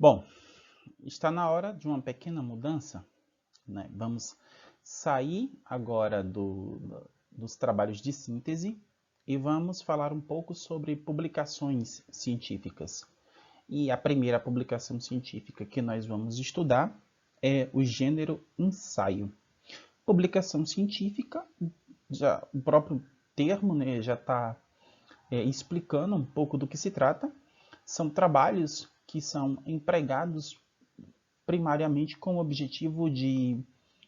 Bom, está na hora de uma pequena mudança, né? Vamos sair agora dos trabalhos de síntese e vamos falar um pouco sobre publicações científicas. E a primeira publicação científica que nós vamos estudar é o gênero ensaio. Publicação científica, já, o próprio termo, né, já está explicando um pouco do que se trata. São trabalhos que são empregados primariamente com o objetivo de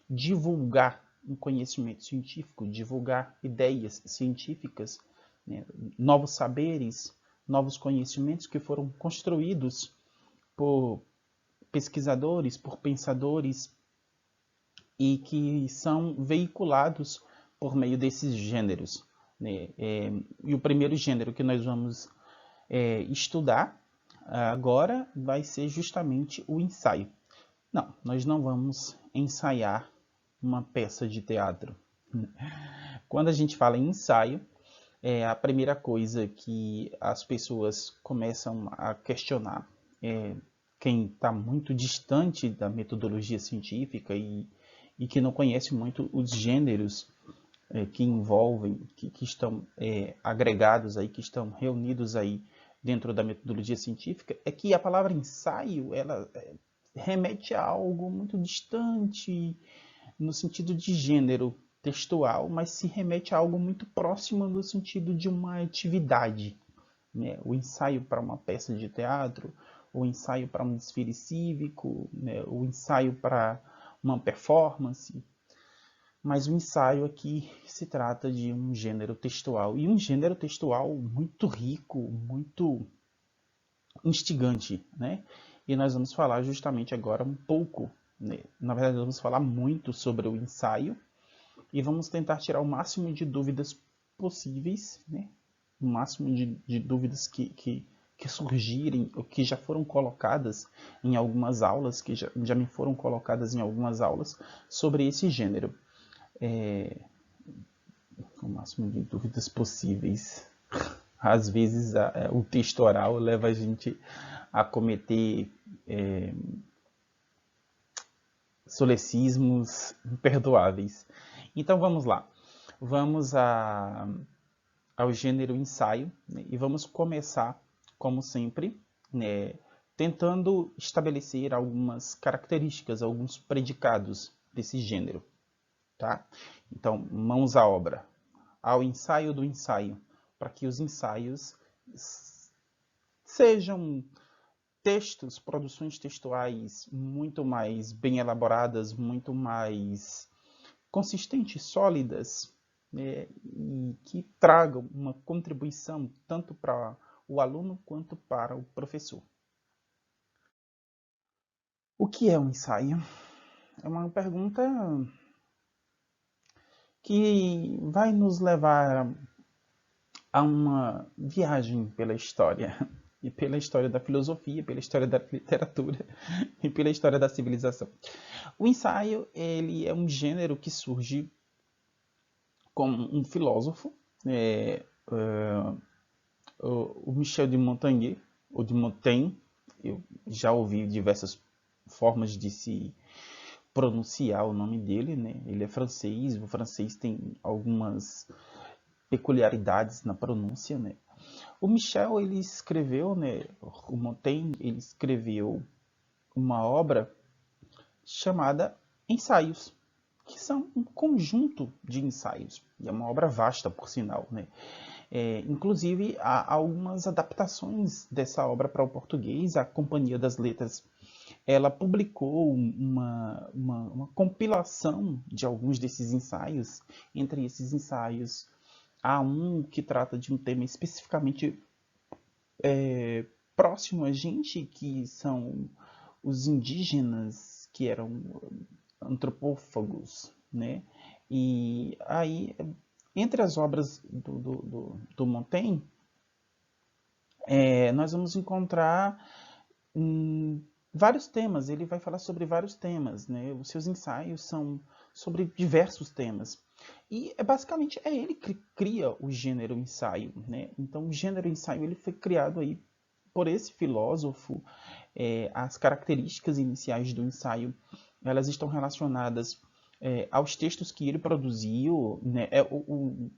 divulgar um conhecimento científico, divulgar ideias científicas, né, novos saberes, novos conhecimentos que foram construídos por pesquisadores, por pensadores e que são veiculados por meio desses gêneros. Né? E o primeiro gênero que nós vamos estudar agora vai ser justamente o ensaio. Não, nós não vamos ensaiar uma peça de teatro. Quando a gente fala em ensaio, a primeira coisa que as pessoas começam a questionar é quem está muito distante da metodologia científica e que não conhece muito os gêneros que envolvem, que estão agregados aí, que estão reunidos aí dentro da metodologia científica, é que a palavra ensaio, ela remete a algo muito distante no sentido de gênero textual, mas se remete a algo muito próximo no sentido de uma atividade. Né? O ensaio para uma peça de teatro, o ensaio para um desfile cívico, né? O ensaio para uma performance. Mas o ensaio aqui se trata de um gênero textual, e um gênero textual muito rico, muito instigante, né? E nós vamos falar justamente agora um pouco, né? Na verdade, vamos falar muito sobre o ensaio e vamos tentar tirar o máximo de dúvidas possíveis, né? O máximo de dúvidas que surgirem ou que já foram colocadas em algumas aulas, que já me foram colocadas em algumas aulas sobre esse gênero. O máximo de dúvidas possíveis. Às vezes o texto oral leva a gente a cometer solecismos imperdoáveis. Então vamos lá. Vamos ao gênero ensaio, né, e vamos começar, como sempre, né, tentando estabelecer algumas características, alguns predicados desse gênero. Tá? Então, mãos à obra. Ao ensaio do ensaio, para que os ensaios sejam textos, produções textuais muito mais bem elaboradas, muito mais consistentes, sólidas, né, e que tragam uma contribuição tanto para o aluno quanto para o professor. O que é um ensaio? É uma pergunta que vai nos levar a uma viagem pela história, e pela história da filosofia, pela história da literatura e pela história da civilização. O ensaio, ele é um gênero que surge como um filósofo, o Michel de Montaigne, ou de Montaigne, eu já ouvi diversas formas de se pronunciar o nome dele, né? Ele é francês, o francês tem algumas peculiaridades na pronúncia, né? O Michel, ele escreveu, né? O Montaigne, ele escreveu uma obra chamada Ensaios, que são um conjunto de ensaios, e é uma obra vasta, por sinal, né? Inclusive, há algumas adaptações dessa obra para o português. A Companhia das Letras, ela publicou uma compilação de alguns desses ensaios. Entre esses ensaios, há um que trata de um tema especificamente próximo a gente, que são os indígenas, que eram antropófagos, né? E aí, entre as obras do Montaigne, nós vamos encontrar vários temas. Ele vai falar sobre vários temas, né? Os seus ensaios são sobre diversos temas. E basicamente é ele que cria o gênero ensaio, né? Então o gênero ensaio ele foi criado aí por esse filósofo as características iniciais do ensaio, elas estão relacionadas aos textos que ele produziu, né?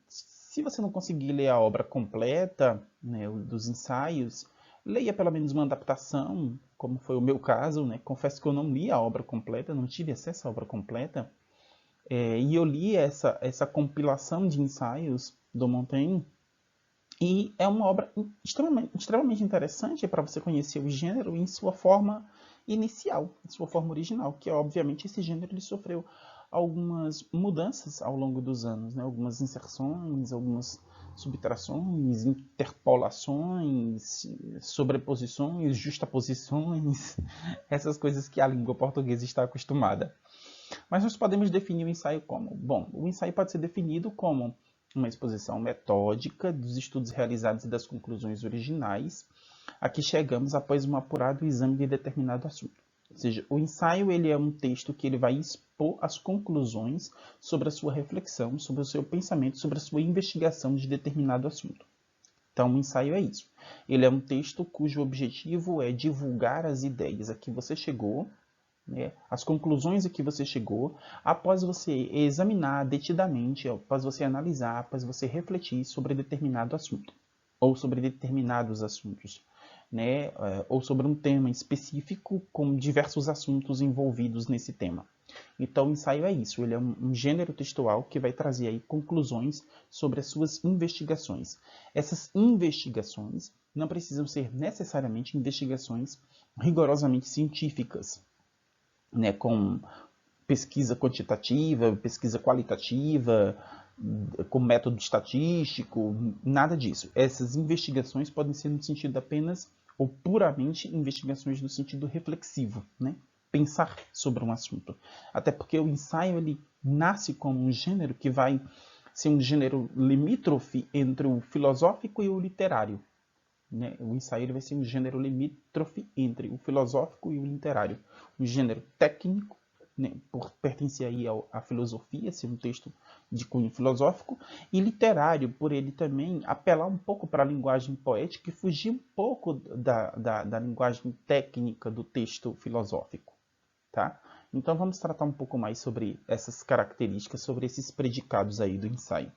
Se você não conseguir ler a obra completa, né, dos ensaios, leia pelo menos uma adaptação, como foi o meu caso, né? Confesso que eu não li a obra completa, não tive acesso à obra completa, e eu li essa compilação de ensaios do Montaigne, e é uma obra extremamente interessante para você conhecer o gênero em sua forma inicial, em sua forma original, que obviamente esse gênero ele sofreu algumas mudanças ao longo dos anos, né? Algumas inserções, algumas subtrações, interpolações, sobreposições, justaposições, essas coisas que a língua portuguesa está acostumada. Mas nós podemos definir o ensaio como? Bom, o ensaio pode ser definido como uma exposição metódica dos estudos realizados e das conclusões originais, a que chegamos após um apurado exame de determinado assunto. Ou seja, o ensaio ele é um texto que ele vai expor as conclusões sobre a sua reflexão, sobre o seu pensamento, sobre a sua investigação de determinado assunto. Então, o ensaio é isso. Ele é um texto cujo objetivo é divulgar as ideias a que você chegou, né, as conclusões a que você chegou, após você examinar detidamente, após você analisar, após você refletir sobre determinado assunto, ou sobre determinados assuntos, né, ou sobre um tema específico com diversos assuntos envolvidos nesse tema. Então, o ensaio é isso, ele é um gênero textual que vai trazer aí conclusões sobre as suas investigações. Essas investigações não precisam ser necessariamente investigações rigorosamente científicas, né, com pesquisa quantitativa, pesquisa qualitativa, com método estatístico, nada disso. Essas investigações podem ser no sentido apenas ou puramente investigações no sentido reflexivo, né? Pensar sobre um assunto. Até porque o ensaio ele nasce como um gênero que vai ser um gênero limítrofe entre o filosófico e o literário. Né? O ensaio ele vai ser um gênero limítrofe entre o filosófico e o literário. Um gênero técnico, né, por pertencer aí à filosofia, ser um texto de cunho filosófico, e literário, por ele também apelar um pouco para a linguagem poética e fugir um pouco da linguagem técnica do texto filosófico. Tá? Então vamos tratar um pouco mais sobre essas características, sobre esses predicados aí do ensaio.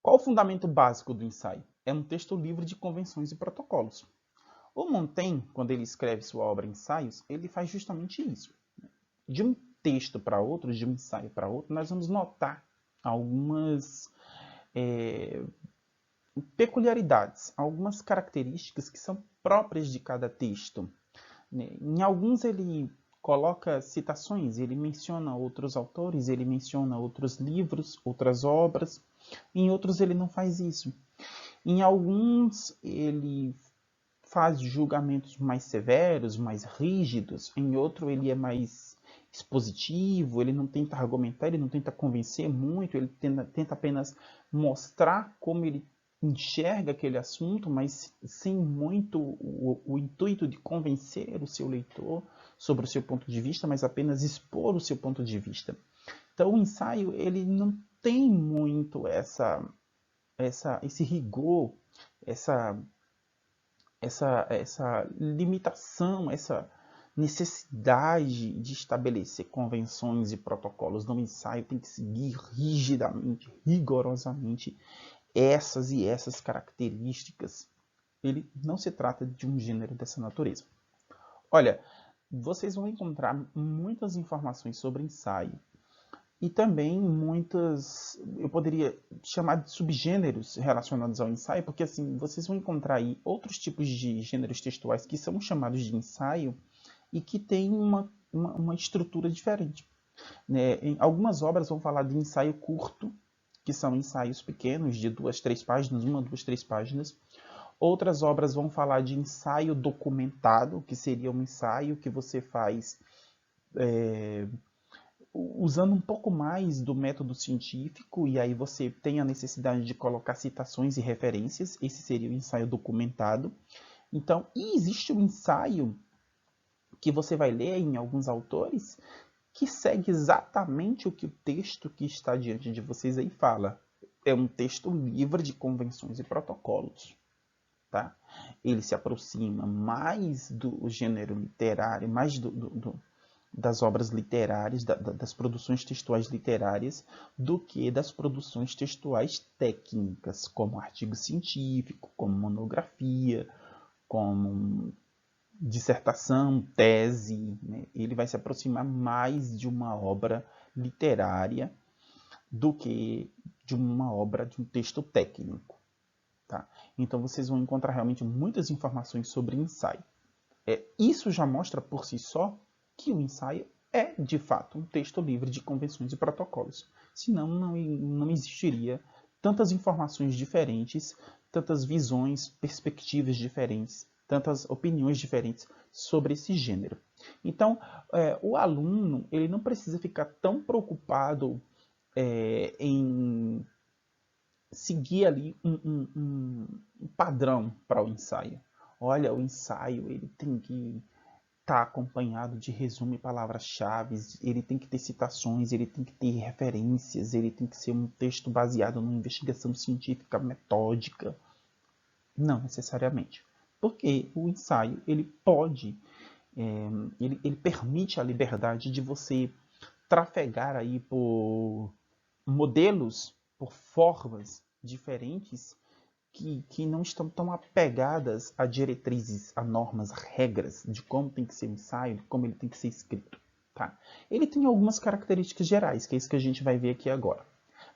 Qual o fundamento básico do ensaio? É um texto livre de convenções e protocolos. O Montaigne, quando ele escreve sua obra Ensaios, ele faz justamente isso. De um texto para outro, de um ensaio para outro, nós vamos notar algumas peculiaridades, algumas características que são próprias de cada texto. Em alguns ele coloca citações, ele menciona outros autores, ele menciona outros livros, outras obras. Em outros ele não faz isso. Em alguns ele faz julgamentos mais severos, mais rígidos. Em outro ele é mais expositivo, ele não tenta argumentar, ele não tenta convencer muito, ele tenta apenas mostrar como ele enxerga aquele assunto, mas sem muito o intuito de convencer o seu leitor sobre o seu ponto de vista, mas apenas expor o seu ponto de vista. Então o ensaio ele não tem muito esse rigor, essa limitação, essa necessidade de estabelecer convenções e protocolos no ensaio tem que seguir rigidamente, rigorosamente essas e essas características. Ele não se trata de um gênero dessa natureza. Olha, vocês vão encontrar muitas informações sobre ensaio e também muitas, eu poderia chamar de subgêneros relacionados ao ensaio, porque assim, vocês vão encontrar aí outros tipos de gêneros textuais que são chamados de ensaio e que têm uma estrutura diferente. Né? Em algumas obras vão falar de ensaio curto, que são ensaios pequenos, de 2, 3 páginas, 1, 2, 3 páginas. Outras obras vão falar de ensaio documentado, que seria um ensaio que você faz usando um pouco mais do método científico, e aí você tem a necessidade de colocar citações e referências. Esse seria o ensaio documentado. Então, e existe um ensaio que você vai ler em alguns autores que segue exatamente o que o texto que está diante de vocês aí fala. É um texto livre de convenções e protocolos. Tá? ele se aproxima mais do gênero literário, mais das obras literárias, das produções textuais literárias, do que das produções textuais técnicas, como artigo científico, como monografia, como dissertação, tese, né? Ele vai se aproximar mais de uma obra literária do que de uma obra, de um texto técnico. Tá? Então vocês vão encontrar realmente muitas informações sobre ensaio. Isso já mostra por si só que o ensaio é, de fato, um texto livre de convenções e protocolos. Senão não existiria tantas informações diferentes, tantas visões, perspectivas diferentes, tantas opiniões diferentes sobre esse gênero. Então, o aluno ele não precisa ficar tão preocupado em seguir ali um padrão para o ensaio. Olha, o ensaio ele tem que estar acompanhado de resumo e palavras-chave, ele tem que ter citações, ele tem que ter referências, ele tem que ser um texto baseado numa investigação científica metódica. Não necessariamente. Porque o ensaio ele pode, ele permite a liberdade de você trafegar aí por modelos, por formas diferentes que não estão tão apegadas a diretrizes, a normas, a regras de como tem que ser o ensaio, de como ele tem que ser escrito. Tá? Ele tem algumas características gerais, que é isso que a gente vai ver aqui agora.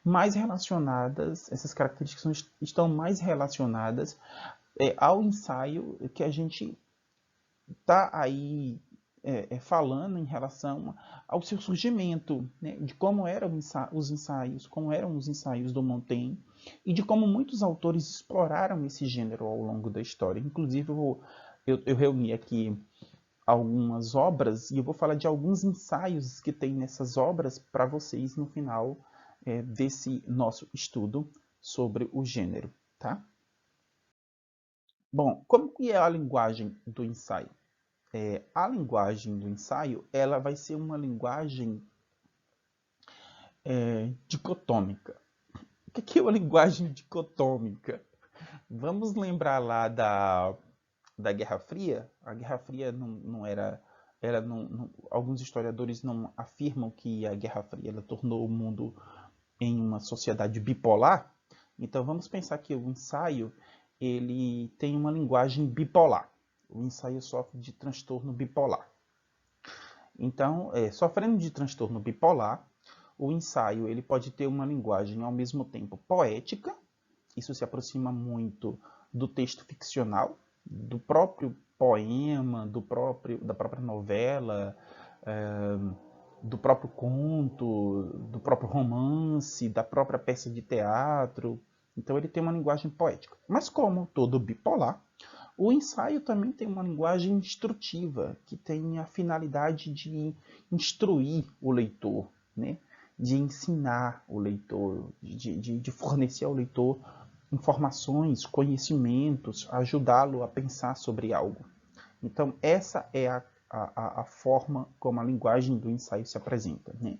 Mais relacionadas, essas características estão mais relacionadas ao ensaio que a gente está aí falando em relação ao seu surgimento, né, de como eram os ensaios, como eram os ensaios do Montaigne, e de como muitos autores exploraram esse gênero ao longo da história. Inclusive, eu reuni aqui algumas obras, e eu vou falar de alguns ensaios que tem nessas obras para vocês no final desse nosso estudo sobre o gênero. Tá? Bom, como que é a linguagem do ensaio? A linguagem do ensaio ela vai ser uma linguagem dicotômica. O que é uma linguagem dicotômica? Vamos lembrar lá da Guerra Fria? A Guerra Fria não era... alguns historiadores não afirmam que a Guerra Fria ela tornou o mundo em uma sociedade bipolar. Então vamos pensar que o ensaio ele tem uma linguagem bipolar. O ensaio sofre de transtorno bipolar. Então, sofrendo de transtorno bipolar, o ensaio ele pode ter uma linguagem ao mesmo tempo poética, isso se aproxima muito do texto ficcional, do próprio poema, da própria novela, do próprio conto, do próprio romance, da própria peça de teatro. Então ele tem uma linguagem poética. Mas como todo bipolar, o ensaio também tem uma linguagem instrutiva, que tem a finalidade de instruir o leitor, né? De ensinar o leitor, de fornecer ao leitor informações, conhecimentos, ajudá-lo a pensar sobre algo. Então, essa é a forma como a linguagem do ensaio se apresenta. Né?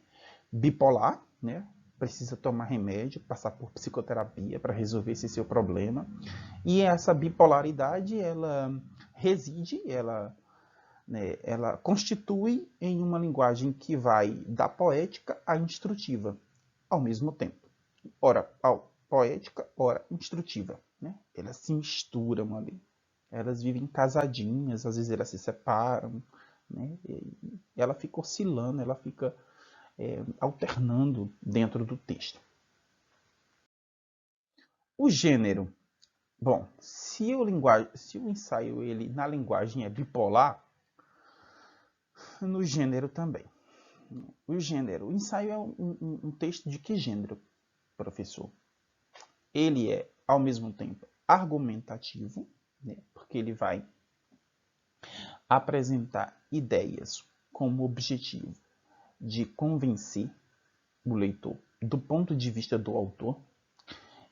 Bipolar, né? Precisa tomar remédio, passar por psicoterapia para resolver esse seu problema. E essa bipolaridade, ela reside, ela constitui em uma linguagem que vai da poética à instrutiva, ao mesmo tempo. Ora poética, ora instrutiva. Né? Elas se misturam ali. Elas vivem casadinhas, às vezes elas se separam. Né? E ela fica oscilando, ela fica alternando dentro do texto. O gênero. Bom, se o ensaio ele, na linguagem é bipolar, no gênero também. O gênero. O ensaio é um texto de que gênero, professor? Ele é, ao mesmo tempo, argumentativo, né? Porque ele vai apresentar ideias como objetivo de convencer o leitor do ponto de vista do autor.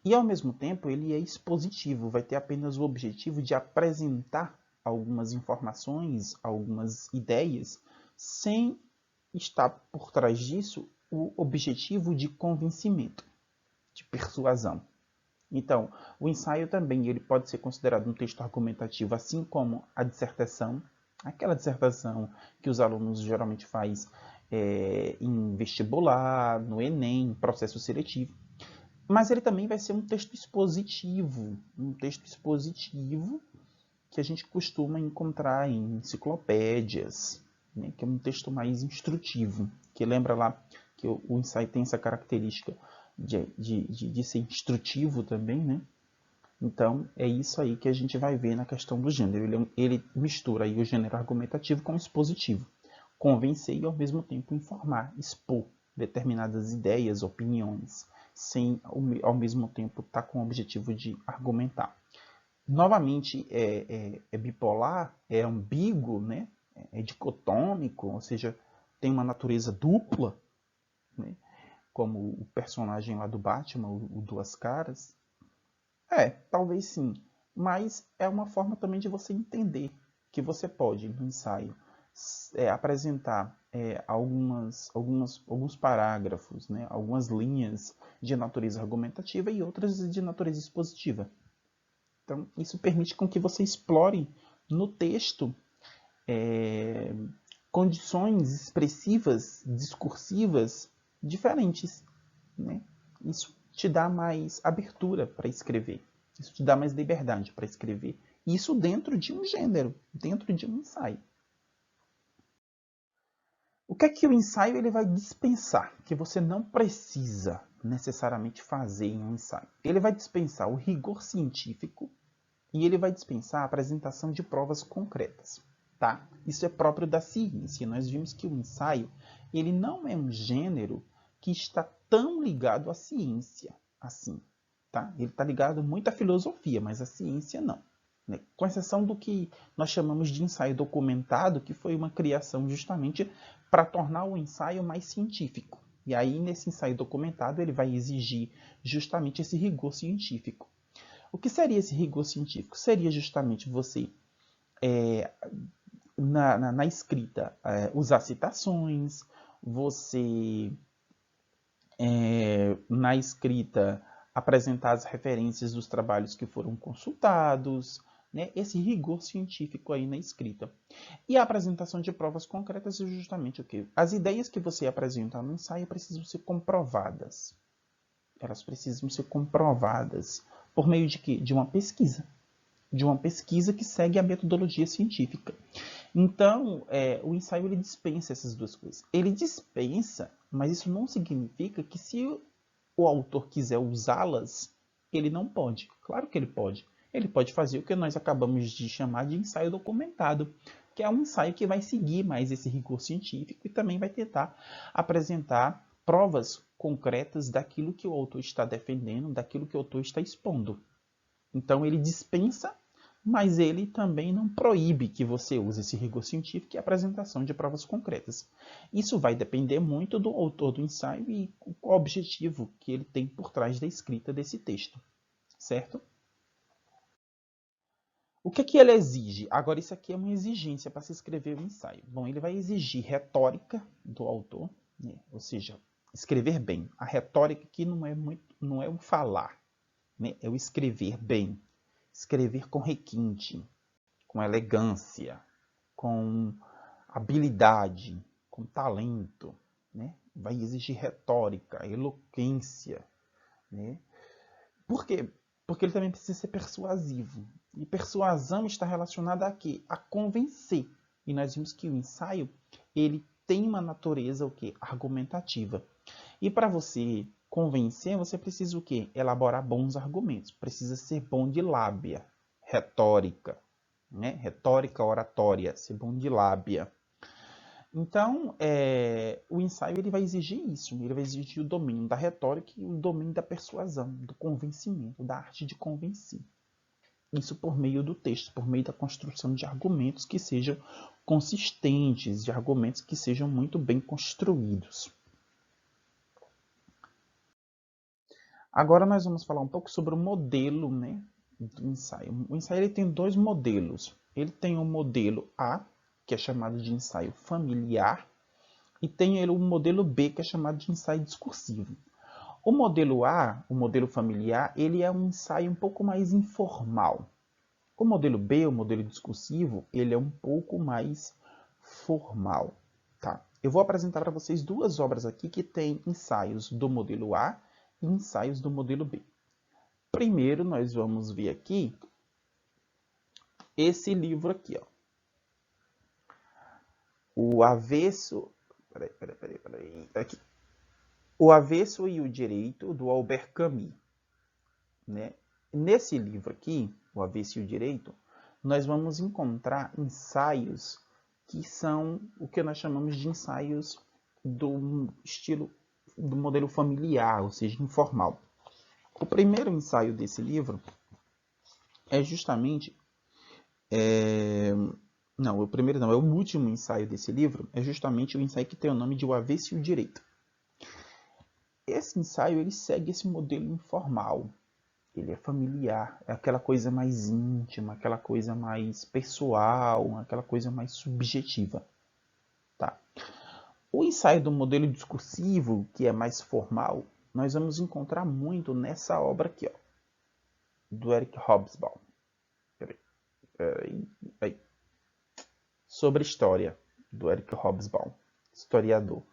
E, ao mesmo tempo, ele é expositivo, vai ter apenas o objetivo de apresentar algumas informações, algumas ideias, sem estar por trás disso o objetivo de convencimento, de persuasão. Então, o ensaio também ele pode ser considerado um texto argumentativo, assim como a dissertação, aquela dissertação que os alunos geralmente fazem em vestibular, no Enem, processo seletivo. Mas ele também vai ser um texto expositivo que a gente costuma encontrar em enciclopédias, né, que é um texto mais instrutivo, que lembra lá que o ensaio tem essa característica de ser instrutivo também, né? Então, é isso aí que a gente vai ver na questão do gênero. Ele mistura aí o gênero argumentativo com o expositivo. Convencer e, ao mesmo tempo, informar, expor determinadas ideias, opiniões, sem, ao mesmo tempo, estar com o objetivo de argumentar. Novamente, é bipolar, é ambíguo, né? É dicotômico, ou seja, tem uma natureza dupla, né? Como o personagem lá do Batman, o Duas Caras. Talvez sim, mas é uma forma também de você entender que você pode, no ensaio, apresentar alguns parágrafos, né, algumas linhas de natureza argumentativa e outras de natureza expositiva. Então, isso permite com que você explore no texto condições expressivas, discursivas diferentes, né? Isso te dá mais abertura para escrever. Isso te dá mais liberdade para escrever. Isso dentro de um gênero, dentro de um ensaio. O que é que o ensaio ele vai dispensar? Que você não precisa necessariamente fazer em um ensaio. Ele vai dispensar o rigor científico e ele vai dispensar a apresentação de provas concretas. Tá? Isso é próprio da ciência. Nós vimos que o ensaio ele não é um gênero que está tão ligado à ciência assim. Tá? Ele está ligado muito à filosofia, mas à ciência não. Né? Com exceção do que nós chamamos de ensaio documentado, que foi uma criação justamente para tornar o ensaio mais científico. E aí, nesse ensaio documentado, ele vai exigir justamente esse rigor científico. O que seria esse rigor científico? Seria justamente você, na escrita, usar citações, você, na escrita, apresentar as referências dos trabalhos que foram consultados, né? Esse rigor científico aí na escrita. E a apresentação de provas concretas é justamente o quê? As ideias que você apresenta no ensaio precisam ser comprovadas. Elas precisam ser comprovadas por meio de quê? De uma pesquisa. De uma pesquisa que segue a metodologia científica. Então, o ensaio ele dispensa essas duas coisas. Ele dispensa, mas isso não significa que se o autor quiser usá-las, ele não pode. Claro que ele pode. Ele pode fazer o que nós acabamos de chamar de ensaio documentado, que é um ensaio que vai seguir mais esse rigor científico e também vai tentar apresentar provas concretas daquilo que o autor está defendendo, daquilo que o autor está expondo. Então, ele dispensa, mas ele também não proíbe que você use esse rigor científico e a apresentação de provas concretas. Isso vai depender muito do autor do ensaio e qual objetivo que ele tem por trás da escrita desse texto, certo? O que ele exige? Agora, isso aqui é uma exigência para se escrever um ensaio. Bom, ele vai exigir retórica do autor, né? Ou seja, escrever bem. A retórica aqui não é o falar, né? É o escrever bem. Escrever com requinte, com elegância, com habilidade, com talento, né? Vai exigir retórica, eloquência, né? Por quê? Porque ele também precisa ser persuasivo. E persuasão está relacionada a quê? A convencer. E nós vimos que o ensaio, ele tem uma natureza o quê? Argumentativa. E para você convencer, você precisa o quê? Elaborar bons argumentos. Precisa ser bom de lábia, retórica, né? Retórica, oratória, ser bom de lábia. Então, o ensaio ele vai exigir isso. Ele vai exigir o domínio da retórica e o domínio da persuasão, do convencimento, da arte de convencer. Isso por meio do texto, por meio da construção de argumentos que sejam consistentes, de argumentos que sejam muito bem construídos. Agora nós vamos falar um pouco sobre o modelo, né, do ensaio. O ensaio ele tem dois modelos. Ele tem o modelo A, que é chamado de ensaio familiar, e tem o modelo B, que é chamado de ensaio discursivo. O modelo A, o modelo familiar, ele é um ensaio um pouco mais informal. O modelo B, o modelo discursivo, ele é um pouco mais formal. Tá? Eu vou apresentar para vocês duas obras aqui que têm ensaios do modelo A e ensaios do modelo B. Primeiro, nós vamos ver aqui esse livro aqui, ó. O Avesso... Peraí. Aqui. O Avesso e o Direito, do Albert Camus. Né? Nesse livro aqui, O Avesso e o Direito, nós vamos encontrar ensaios que são o que nós chamamos de ensaios do estilo do modelo familiar, ou seja, informal. O primeiro ensaio desse livro é justamente... Não, o primeiro não, é o último ensaio desse livro, é justamente o ensaio que tem o nome de O Avesso e o Direito. Esse ensaio ele segue esse modelo informal, ele é familiar, é aquela coisa mais íntima, aquela coisa mais pessoal, aquela coisa mais subjetiva. Tá? O ensaio do modelo discursivo, que é mais formal, nós vamos encontrar muito nessa obra aqui, ó, do Eric Hobsbawm. Peraí. Sobre história, do Eric Hobsbawm, historiador.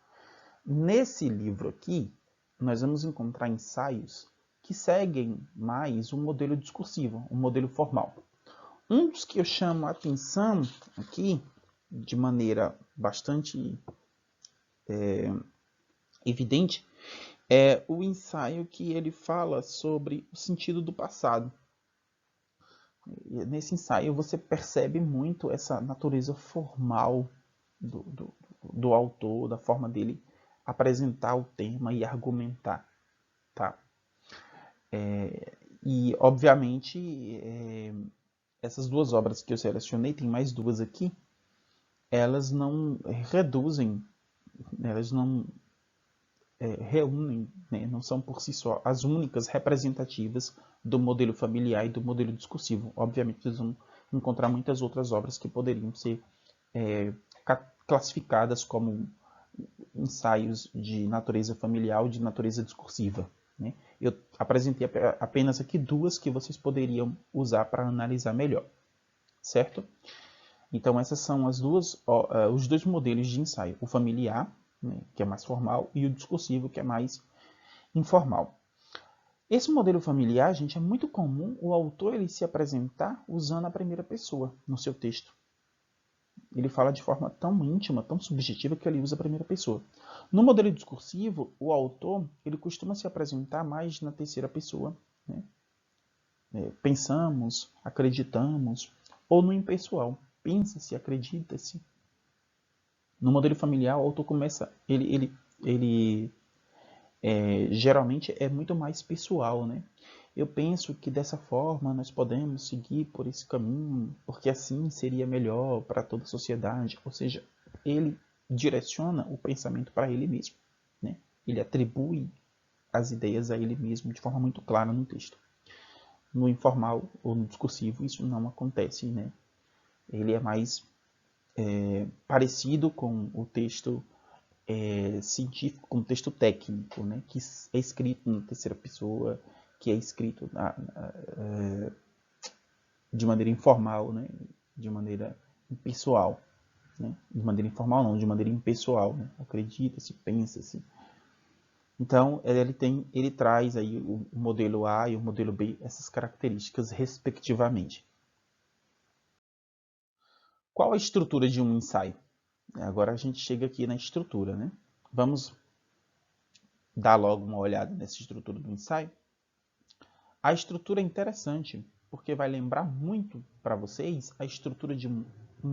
Nesse livro aqui, nós vamos encontrar ensaios que seguem mais um modelo discursivo, um modelo formal. Um dos que eu chamo a atenção aqui, de maneira bastante evidente, é o ensaio que ele fala sobre o sentido do passado. Nesse ensaio você percebe muito essa natureza formal do autor, da forma dele apresentar o tema e argumentar. Tá? E, obviamente, essas duas obras que eu selecionei, tem mais duas aqui, elas não reduzem, elas não reúnem, né, não são por si só as únicas representativas do modelo familiar e do modelo discursivo. Obviamente, vocês vão encontrar muitas outras obras que poderiam ser classificadas como ensaios de natureza familiar ou de natureza discursiva. Né? Eu apresentei apenas aqui duas que vocês poderiam usar para analisar melhor, certo? Então, essas são os dois modelos de ensaio, o familiar, né, que é mais formal, e o discursivo, que é mais informal. Esse modelo familiar, gente, é muito comum o autor ele se apresentar usando a primeira pessoa no seu texto. Ele fala de forma tão íntima, tão subjetiva, que ele usa a primeira pessoa. No modelo discursivo, o autor ele costuma se apresentar mais na terceira pessoa. Né? Pensamos, acreditamos, ou no impessoal. Pensa-se, acredita-se. No modelo familiar, o autor começa... geralmente é muito mais pessoal, né? Eu penso que dessa forma nós podemos seguir por esse caminho, porque assim seria melhor para toda a sociedade. Ou seja, ele direciona o pensamento para ele mesmo, né? Ele atribui as ideias a ele mesmo de forma muito clara no texto. No informal ou no discursivo isso não acontece, né? Ele é mais parecido com o texto científico, com o texto técnico, né? Que é escrito na terceira pessoa, que é escrito de maneira informal, né? De maneira impessoal. Né? De maneira informal não, de maneira impessoal. Né? Acredita-se, pensa-se. Então, ele traz aí o modelo A e o modelo B, essas características respectivamente. Qual a estrutura de um ensaio? Agora a gente chega aqui na estrutura, né? Vamos dar logo uma olhada nessa estrutura do ensaio. A estrutura é interessante, porque vai lembrar muito para vocês a estrutura de um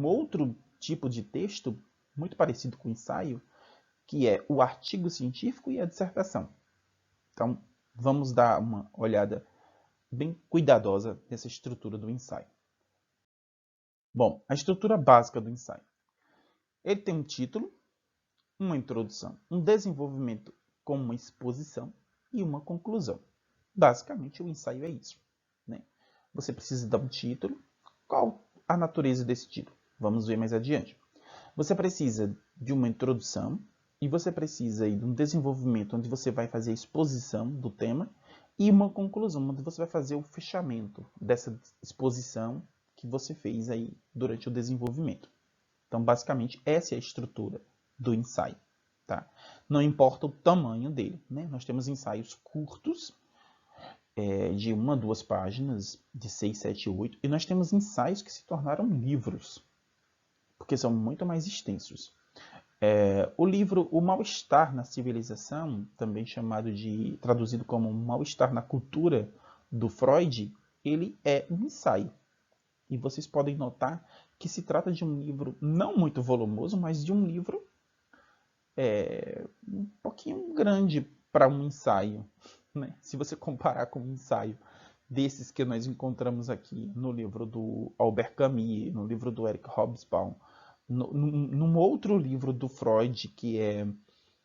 outro tipo de texto, muito parecido com o ensaio, que é o artigo científico e a dissertação. Então, vamos dar uma olhada bem cuidadosa nessa estrutura do ensaio. Bom, a estrutura básica do ensaio. Ele tem um título, uma introdução, um desenvolvimento com uma exposição e uma conclusão. Basicamente, o ensaio é isso. Né? Você precisa dar um título. Qual a natureza desse título? Vamos ver mais adiante. Você precisa de uma introdução E você precisa aí de um desenvolvimento onde você vai fazer a exposição do tema e uma conclusão, onde você vai fazer o fechamento dessa exposição que você fez aí durante o desenvolvimento. Então, basicamente, essa é a estrutura do ensaio. Tá? Não importa o tamanho dele. Né? Nós temos ensaios curtos, de 1 a 2 páginas, de 6, 7, 8, e nós temos ensaios que se tornaram livros, porque são muito mais extensos. O livro O Mal-Estar na Civilização, também traduzido como Mal-Estar na Cultura, do Freud, ele é um ensaio. E vocês podem notar que se trata de um livro não muito volumoso, mas de um livro um pouquinho grande para um ensaio. Né? Se você comparar com um ensaio desses que nós encontramos aqui no livro do Albert Camus, no livro do Eric Hobsbawm, num outro livro do Freud, que é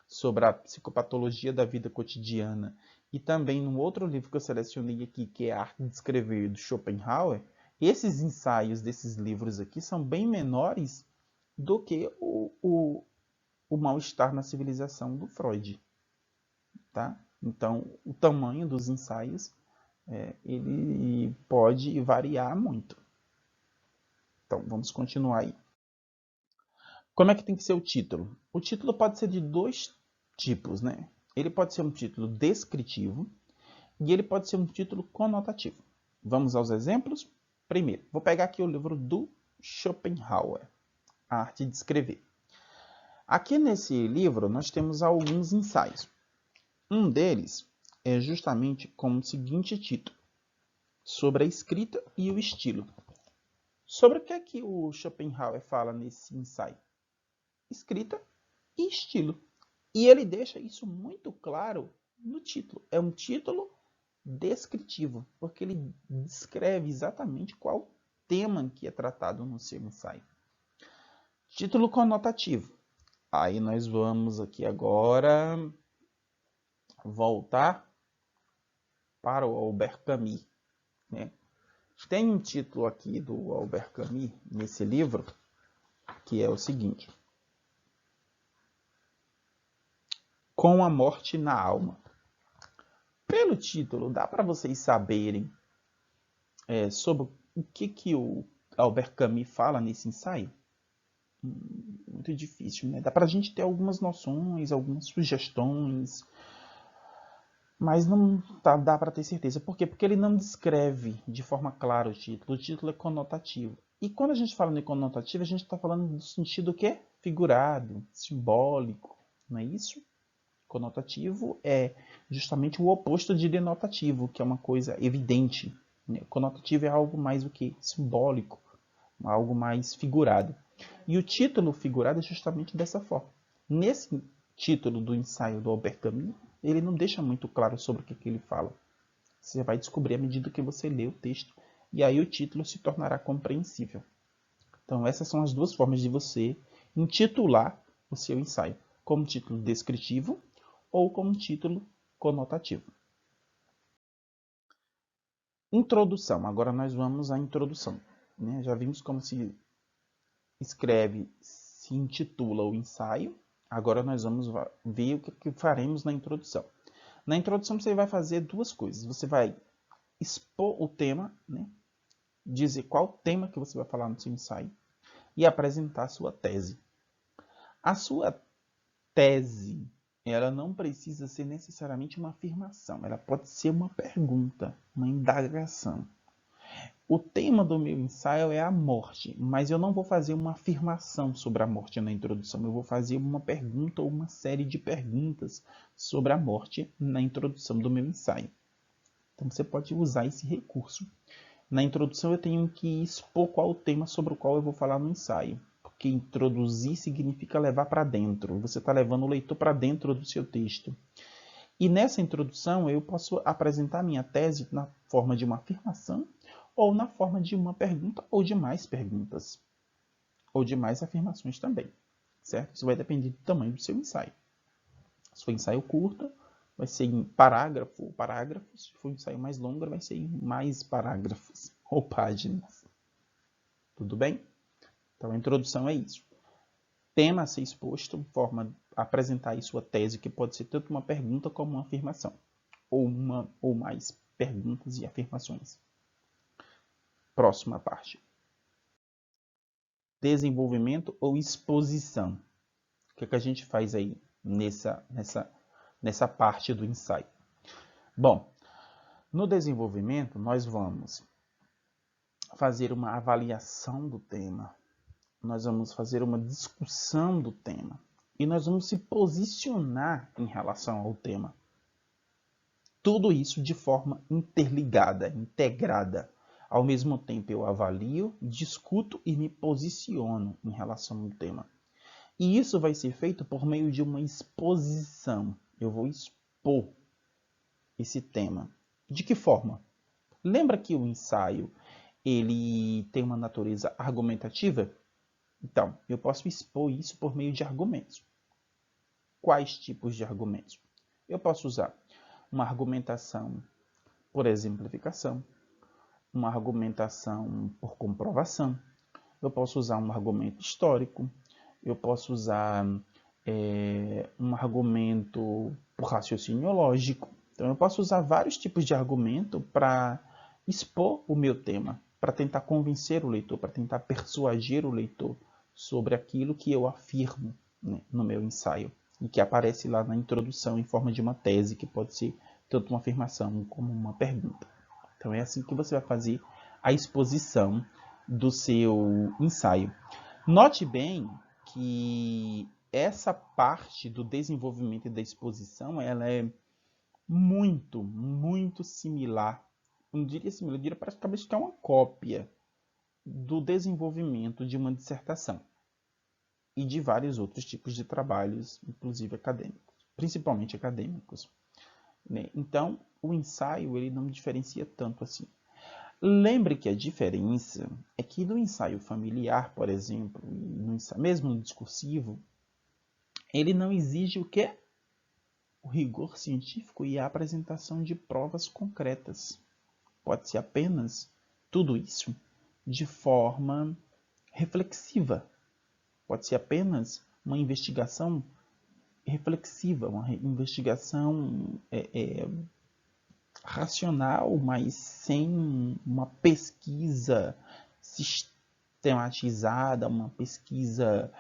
sobre a psicopatologia da vida cotidiana, e também num outro livro que eu selecionei aqui, que é A Arte de Escrever, do Schopenhauer, esses ensaios desses livros aqui são bem menores do que o Mal-Estar na Civilização do Freud. Tá? Então, o tamanho dos ensaios ele pode variar muito. Então, vamos continuar aí. Como é que tem que ser o título? O título pode ser de 2 tipos, né? Ele pode ser um título descritivo e ele pode ser um título conotativo. Vamos aos exemplos? Primeiro, vou pegar aqui o livro do Schopenhauer, A Arte de Escrever. Aqui nesse livro nós temos alguns ensaios. Um deles é justamente com o seguinte título: sobre a escrita e o estilo. Sobre o que é que o Schopenhauer fala nesse ensaio? Escrita e estilo. E ele deixa isso muito claro no título. É um título descritivo, porque ele descreve exatamente qual tema que é tratado no seu ensaio. Título conotativo. Aí nós vamos aqui agora voltar para o Albert Camus. Né? Tem um título aqui do Albert Camus nesse livro, que é o seguinte: Com a Morte na Alma. Pelo título, dá para vocês saberem sobre o que o Albert Camus fala nesse ensaio? Muito difícil, né? Dá para a gente ter algumas noções, algumas sugestões, mas não dá para ter certeza. Por quê? Porque ele não descreve de forma clara o título. O título é conotativo. E quando a gente fala em conotativo, a gente está falando no sentido que é figurado, simbólico, não é isso? Conotativo é justamente o oposto de denotativo, que é uma coisa evidente. Né? Conotativo é algo mais o que? Simbólico, algo mais figurado. E o título figurado é justamente dessa forma. Nesse título do ensaio do Albert Camus, ele não deixa muito claro sobre o que ele fala. Você vai descobrir à medida que você lê o texto, e aí o título se tornará compreensível. Então essas são as 2 formas de você intitular o seu ensaio, como título descritivo ou como título conotativo. Introdução. Agora nós vamos à introdução. Né? Já vimos como se escreve, se intitula o ensaio. Agora nós vamos ver o que faremos na introdução. Na introdução você vai fazer 2 coisas. Você vai expor o tema, né? Dizer qual tema que você vai falar no seu ensaio e apresentar a sua tese. A sua tese, ela não precisa ser necessariamente uma afirmação. Ela pode ser uma pergunta, uma indagação. O tema do meu ensaio é a morte, mas eu não vou fazer uma afirmação sobre a morte na introdução. Eu vou fazer uma pergunta ou uma série de perguntas sobre a morte na introdução do meu ensaio. Então você pode usar esse recurso. Na introdução eu tenho que expor qual o tema sobre o qual eu vou falar no ensaio. Porque introduzir significa levar para dentro. Você está levando o leitor para dentro do seu texto. E nessa introdução eu posso apresentar minha tese na forma de uma afirmação ou na forma de uma pergunta ou de mais perguntas. Ou de mais afirmações também. Certo? Isso vai depender do tamanho do seu ensaio. Se for ensaio curto, vai ser em parágrafo ou parágrafos. Se for ensaio mais longo, vai ser em mais parágrafos ou páginas. Tudo bem? Então a introdução é isso. tema a ser exposto, forma de apresentar aí sua tese, que pode ser tanto uma pergunta como uma afirmação, ou uma ou mais perguntas e afirmações. Próxima parte. Desenvolvimento ou exposição. O que a gente faz aí nessa parte do ensaio? Bom, no desenvolvimento nós vamos fazer uma avaliação do tema, nós vamos fazer uma discussão do tema e nós vamos se posicionar em relação ao tema. Tudo isso de forma interligada, integrada. Ao mesmo tempo eu avalio, discuto e me posiciono em relação ao tema. E isso vai ser feito por meio de uma exposição. Eu vou expor esse tema. De que forma? Lembra que o ensaio ele tem uma natureza argumentativa? Então, eu posso expor isso por meio de argumentos. Quais tipos de argumentos? Eu posso usar uma argumentação por exemplificação, uma argumentação por comprovação, eu posso usar um argumento histórico, eu posso usar um argumento por raciocínio lógico. Então, eu posso usar vários tipos de argumento para expor o meu tema, para tentar convencer o leitor, para tentar persuadir o leitor sobre aquilo que eu afirmo, né, no meu ensaio, e que aparece lá na introdução em forma de uma tese, que pode ser tanto uma afirmação como uma pergunta. Então, é assim que você vai fazer a exposição do seu ensaio. Note bem que essa parte do desenvolvimento e da exposição, ela é muito, muito similar. Não diria similar, eu diria praticamente que é uma cópia do desenvolvimento de uma dissertação e de vários outros tipos de trabalhos, inclusive acadêmicos, principalmente acadêmicos, né? Então, o ensaio ele não diferencia tanto assim. Lembre que a diferença é que no ensaio familiar, por exemplo, mesmo no discursivo, ele não exige o quê? O rigor científico e a apresentação de provas concretas. Pode ser apenas tudo isso de forma reflexiva. Pode ser apenas uma investigação reflexiva, uma investigação racional, mas sem uma pesquisa sistematizada, uma pesquisa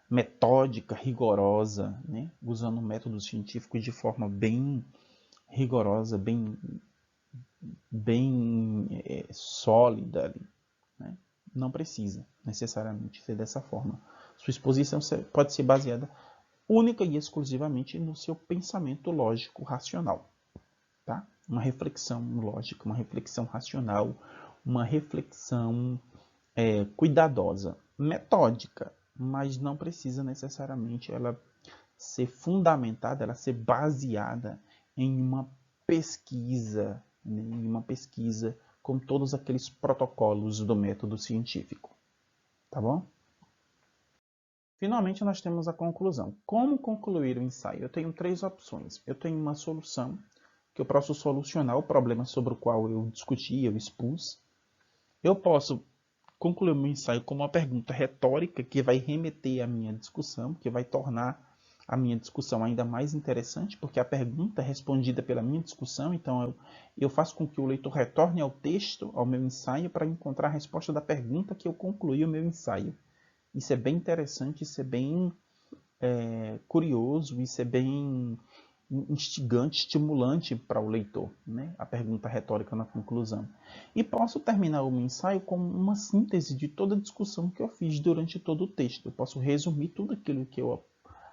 metódica, rigorosa, né? Usando o método científico de forma bem rigorosa, bem sólida, né? Não precisa necessariamente ser dessa forma. Sua exposição pode ser baseada única e exclusivamente no seu pensamento lógico racional, tá? Uma reflexão lógica, uma reflexão racional, uma reflexão cuidadosa, metódica, mas não precisa necessariamente ela ser fundamentada, ela ser baseada em uma pesquisa, né? Em uma pesquisa com todos aqueles protocolos do método científico, tá bom? Finalmente, nós temos a conclusão. Como concluir o ensaio? Eu tenho três opções. Eu tenho uma solução, que eu posso solucionar o problema sobre o qual eu discuti, eu expus. Eu posso concluir o meu ensaio com uma pergunta retórica que vai remeter à minha discussão, que vai tornar a minha discussão ainda mais interessante, porque a pergunta é respondida pela minha discussão, então eu faço com que o leitor retorne ao texto, ao meu ensaio, para encontrar a resposta da pergunta que eu concluí o meu ensaio. Isso é bem interessante, isso é bem curioso, isso é bem instigante, estimulante para o leitor, né? A pergunta retórica na conclusão. E posso terminar o meu ensaio com uma síntese de toda a discussão que eu fiz durante todo o texto. Eu posso resumir tudo aquilo que eu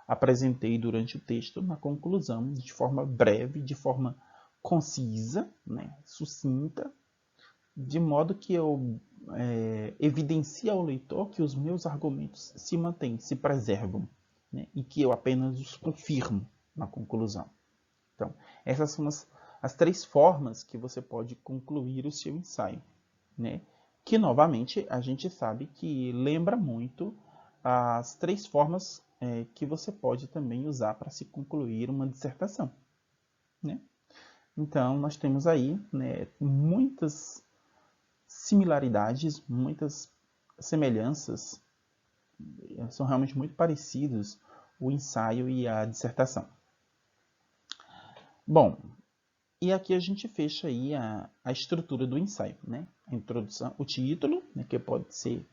apresentei durante o texto na conclusão, de forma breve, de forma concisa, né? Sucinta, de modo que eu evidencie ao leitor que os meus argumentos se mantêm, se preservam, né? E que eu apenas os confirmo na conclusão. Então, essas são as três formas que você pode concluir o seu ensaio, né? Que, novamente, a gente sabe que lembra muito as três formas que você pode também usar para se concluir uma dissertação, né? Então, nós temos aí, né, muitas similaridades, muitas semelhanças são realmente muito parecidos, o ensaio e a dissertação. Bom, e aqui a gente fecha aí a estrutura do ensaio, né? A introdução, o título, né, que pode ser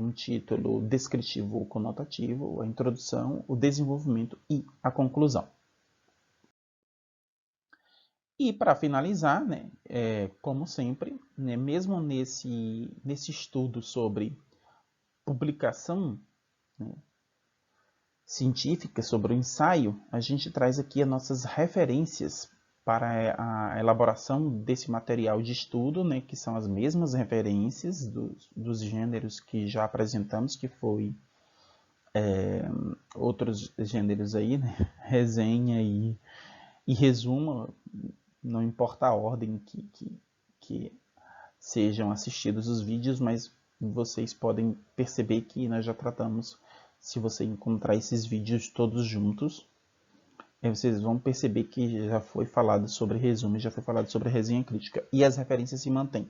um título descritivo ou conotativo, a introdução, o desenvolvimento e a conclusão. E para finalizar, né, como sempre, né, mesmo nesse estudo sobre publicação, né, científica, sobre o ensaio, a gente traz aqui as nossas referências para a elaboração desse material de estudo, né, que são as mesmas referências dos gêneros que já apresentamos, que foi outros gêneros aí, né, resenha e resumo, não importa a ordem que sejam assistidos os vídeos, mas vocês podem perceber que nós já tratamos, se você encontrar esses vídeos todos juntos, vocês vão perceber que já foi falado sobre resumo, já foi falado sobre resenha crítica, e as referências se mantêm,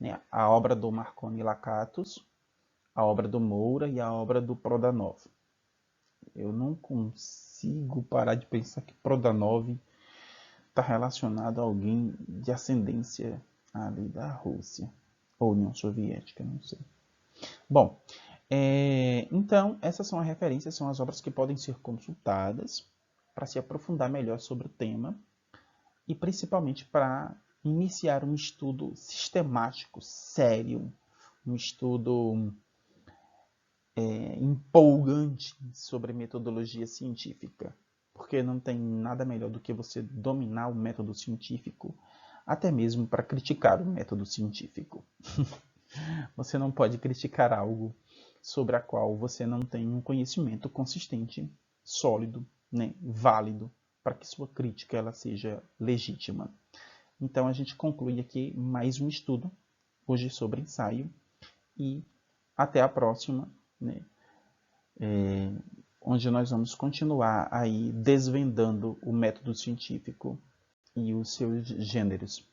né? A obra do Marconi Lakatos, a obra do Moura e a obra do Prodanov. Eu não consigo parar de pensar que Prodanov está relacionado a alguém de ascendência ali da Rússia ou União Soviética, não sei. Bom, então essas são as referências, são as obras que podem ser consultadas para se aprofundar melhor sobre o tema e principalmente para iniciar um estudo sistemático, sério, um estudo empolgante sobre metodologia científica, porque não tem nada melhor do que você dominar o método científico, até mesmo para criticar o método científico. Você não pode criticar algo sobre a qual você não tem um conhecimento consistente, sólido, né, válido, para que sua crítica ela seja legítima. Então a gente conclui aqui mais um estudo, hoje sobre ensaio, e até a próxima, né, onde nós vamos continuar aí desvendando o método científico e os seus gêneros.